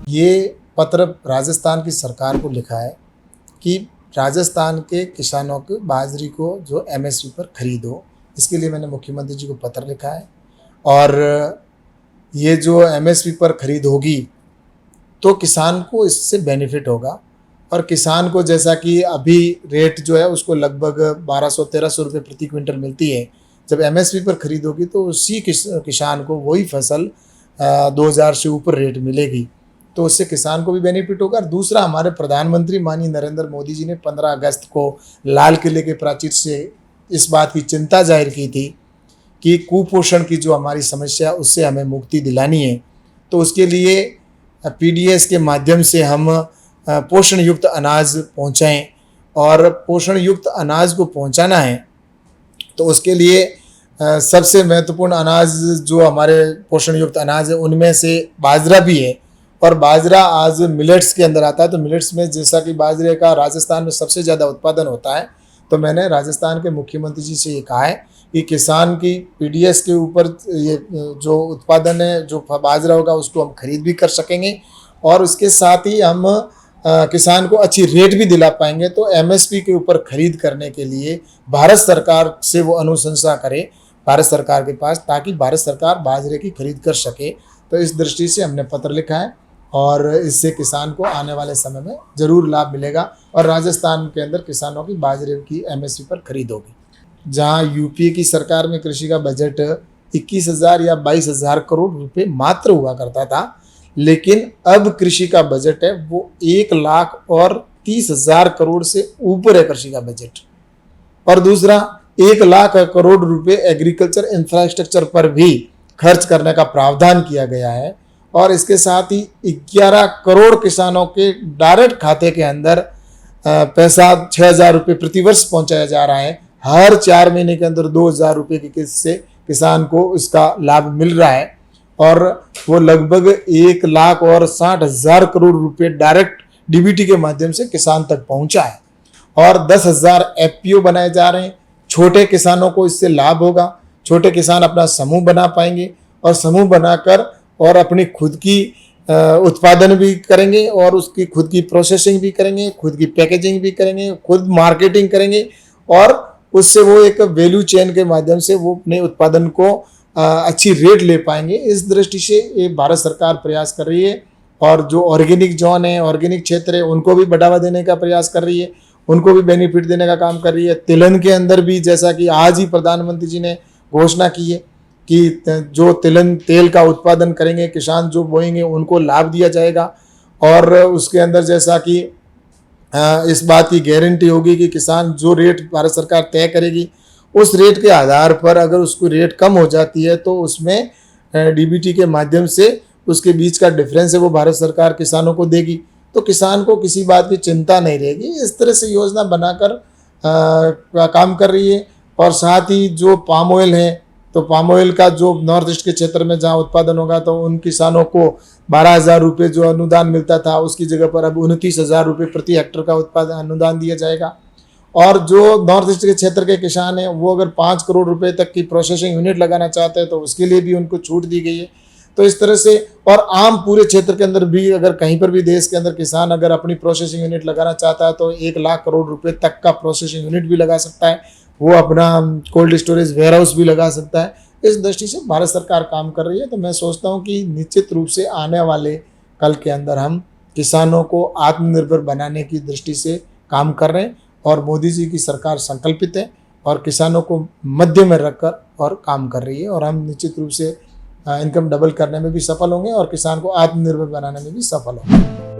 ये पत्र राजस्थान की सरकार को लिखा है कि राजस्थान के किसानों की बाजरी को जो एमएसपी पर खरीदो। इसके लिए मैंने मुख्यमंत्री जी को पत्र लिखा है और ये जो एमएसपी पर खरीद होगी तो किसान को इससे बेनिफिट होगा। और किसान को जैसा कि अभी रेट जो है उसको लगभग 1200-1300 रुपये प्रति क्विंटल मिलती है, जब एमएसपी पर खरीद होगी तो उसी किसान को वही फसल 2000 से ऊपर रेट मिलेगी, तो उससे किसान को भी बेनिफिट होगा। और दूसरा, हमारे प्रधानमंत्री माननीय नरेंद्र मोदी जी ने 15 अगस्त को लाल किले के प्राचीर से इस बात की चिंता जाहिर की थी कि कुपोषण की जो हमारी समस्या उससे हमें मुक्ति दिलानी है। तो उसके लिए पीडीएस के माध्यम से हम पोषण युक्त अनाज पहुंचाएं, और पोषण युक्त अनाज को पहुंचाना है तो उसके लिए सबसे महत्वपूर्ण अनाज जो हमारे पोषण युक्त अनाज है उनमें से बाजरा भी है। और बाजरा आज मिलेट्स के अंदर आता है। तो मिलेट्स में जैसा कि बाजरे का राजस्थान में सबसे ज़्यादा उत्पादन होता है, तो मैंने राजस्थान के मुख्यमंत्री जी से ये कहा है कि किसान की पीडीएस के ऊपर ये जो उत्पादन है, जो बाजरा होगा उसको हम खरीद भी कर सकेंगे और उसके साथ ही हम किसान को अच्छी रेट भी दिला पाएंगे। तो एमएसपी के ऊपर खरीद करने के लिए भारत सरकार से वो अनुशंसा करे भारत सरकार के पास, ताकि भारत सरकार बाजरे की खरीद कर सके। तो इस दृष्टि से हमने पत्र लिखा है और इससे किसान को आने वाले समय में ज़रूर लाभ मिलेगा और राजस्थान के अंदर किसानों की बाजरे की एमएसपी पर खरीद होगी। जहां यूपीए की सरकार में कृषि का बजट 21,000 या 22,000 करोड़ रुपए मात्र हुआ करता था, लेकिन अब कृषि का बजट है वो 1,30,000 करोड़ से ऊपर है कृषि का बजट। और दूसरा, 1,00,000 करोड़ रुपए एग्रीकल्चर इंफ्रास्ट्रक्चर पर भी खर्च करने का प्रावधान किया गया है। और इसके साथ ही 11 करोड़ किसानों के डायरेक्ट खाते के अंदर पैसा 6,000 रुपये प्रतिवर्ष पहुंचाया जा रहा है। हर 4 महीने के अंदर 2,000 रुपये की किस्त से किसान को इसका लाभ मिल रहा है और वो लगभग 1,60,000 करोड़ रुपये डायरेक्ट डीबीटी के माध्यम से किसान तक पहुंचा है। और 10,000 एफपीओ बनाए जा रहे हैं। छोटे किसानों को इससे लाभ होगा। छोटे किसान अपना समूह बना पाएंगे और समूह बनाकर और अपनी खुद की उत्पादन भी करेंगे और उसकी खुद की प्रोसेसिंग भी करेंगे, खुद की पैकेजिंग भी करेंगे, खुद मार्केटिंग करेंगे और उससे वो एक वैल्यू चेन के माध्यम से वो अपने उत्पादन को अच्छी रेट ले पाएंगे। इस दृष्टि से ये भारत सरकार प्रयास कर रही है और जो ऑर्गेनिक जोन है, ऑर्गेनिक क्षेत्र है, उनको भी बढ़ावा देने का प्रयास कर रही है, उनको भी बेनिफिट देने का काम कर रही है। तिलहन के अंदर भी जैसा कि आज ही प्रधानमंत्री जी ने घोषणा की है कि जो तिलहन तेल का उत्पादन करेंगे किसान, जो बोएंगे, उनको लाभ दिया जाएगा। और उसके अंदर जैसा कि इस बात की गारंटी होगी कि किसान जो रेट भारत सरकार तय करेगी उस रेट के आधार पर अगर उसको रेट कम हो जाती है तो उसमें डीबीटी के माध्यम से उसके बीच का डिफरेंस है वो भारत सरकार किसानों को देगी। तो किसान को किसी बात की चिंता नहीं रहेगी। इस तरह से योजना बनाकर काम कर रही है। और साथ ही जो पाम ऑयल है, तो पाम ऑयल का जो नॉर्थ ईस्ट के क्षेत्र में जहाँ उत्पादन होगा तो उन किसानों को 12,000 रुपये जो अनुदान मिलता था उसकी जगह पर अब 29,000 रुपये प्रति हेक्टर का उत्पादन अनुदान दिया जाएगा। और जो नॉर्थ ईस्ट के क्षेत्र के किसान हैं वो अगर 5 करोड़ रुपए तक की प्रोसेसिंग यूनिट लगाना चाहते हैं तो उसके लिए भी उनको छूट दी गई है। तो इस तरह से और आम पूरे क्षेत्र के अंदर भी अगर कहीं पर भी देश के अंदर किसान अगर अपनी प्रोसेसिंग यूनिट लगाना चाहता है तो 1,00,000 करोड़ रुपए तक का प्रोसेसिंग यूनिट भी लगा सकता है, वो अपना कोल्ड स्टोरेज वेयर हाउस भी लगा सकता है। इस दृष्टि से भारत सरकार काम कर रही है। तो मैं सोचता हूँ कि निश्चित रूप से आने वाले कल के अंदर हम किसानों को आत्मनिर्भर बनाने की दृष्टि से काम कर रहे हैं और मोदी जी की सरकार संकल्पित है और किसानों को मध्य में रखकर और काम कर रही है। और हम निश्चित रूप से इनकम डबल करने में भी सफल होंगे और किसान को आत्मनिर्भर बनाने में भी सफल होंगे।